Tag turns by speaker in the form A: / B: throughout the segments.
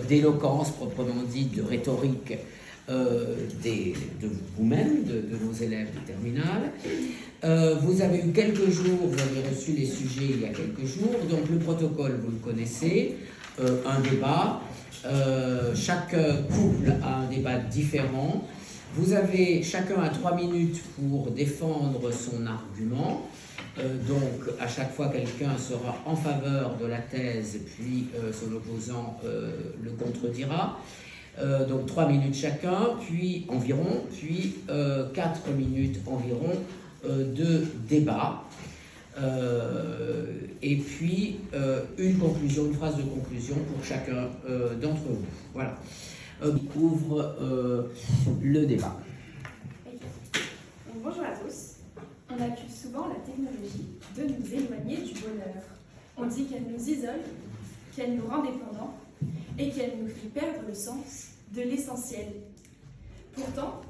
A: d'éloquence proprement dite, de rhétorique de vous-même, de nos élèves de terminale. Vous avez eu quelques jours, vous avez reçu les sujets il y a quelques jours, donc le protocole, vous le connaissez, un débat, chaque couple a un débat différent. Vous avez chacun à 3 minutes pour défendre son argument. Donc, à chaque fois, quelqu'un sera en faveur de la thèse, puis son opposant le contredira. Donc, 3 minutes chacun, puis environ, puis 4 minutes environ de débat. Et puis, une conclusion, une phrase de conclusion pour chacun d'entre vous. Voilà. Ouvre le débat.
B: Bonjour à tous. On accuse souvent la technologie de nous éloigner du bonheur. On dit qu'elle nous isole, qu'elle nous rend dépendants et qu'elle nous fait perdre le sens de l'essentiel. Pourtant,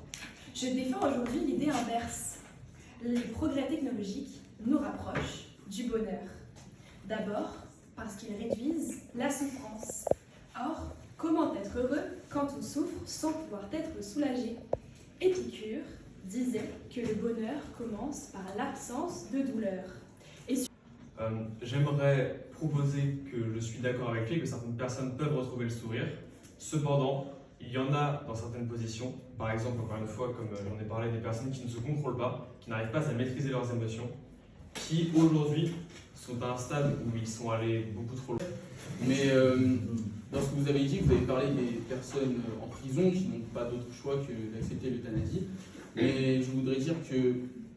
B: je défends aujourd'hui l'idée inverse. Les progrès technologiques nous rapprochent du bonheur. D'abord, parce qu'ils réduisent la souffrance. Or, comment être heureux quand on souffre sans pouvoir être soulagé? Épicure disait que le bonheur commence par l'absence de douleur.
C: J'aimerais proposer que je suis d'accord avec lui, que certaines personnes peuvent retrouver le sourire. Cependant, il y en a dans certaines positions, par exemple, encore une fois, comme j'en ai parlé, des personnes qui ne se contrôlent pas, qui n'arrivent pas à maîtriser leurs émotions, qui aujourd'hui sont à un stade où ils sont allés beaucoup trop loin.
D: Mais dans ce que vous avez dit, vous avez parlé des personnes en prison qui n'ont pas d'autre choix que d'accepter l'euthanasie. Mais je voudrais dire que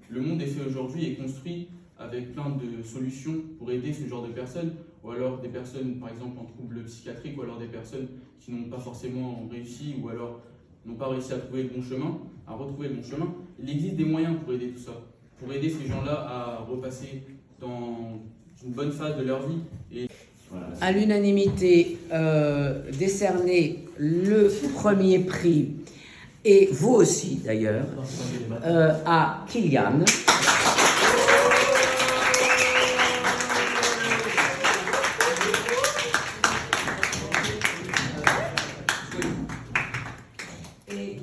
D: le monde est fait aujourd'hui et construit avec plein de solutions pour aider ce genre de personnes, ou alors des personnes par exemple en trouble psychiatrique, ou alors des personnes qui n'ont pas forcément réussi, ou alors n'ont pas réussi à trouver le bon chemin, à retrouver le bon chemin. Il existe des moyens pour aider tout ça, pour aider ces gens-là à repasser dans une bonne phase de leur vie. Et voilà.
A: À l'unanimité, décerner le premier prix, et vous aussi d'ailleurs, à Kylian. Et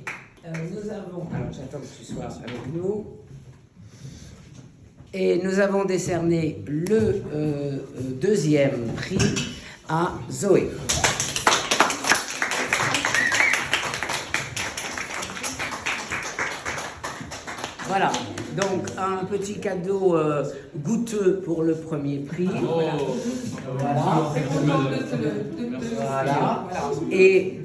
A: nous avons, alors j'attends que tu sois avec nous, et nous avons décerné le deuxième prix à Zoé. Voilà, donc un petit cadeau goûteux pour le premier prix. Voilà. Voilà. Et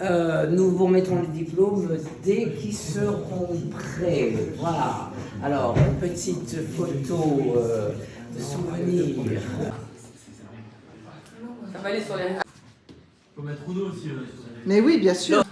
A: nous vous remettrons le diplôme dès qu'ils seront prêts. Voilà. Alors, une petite photo de souvenir.
E: Ça va aller sur les...
F: Faut mettre Uno aussi.
G: Mais oui, bien sûr.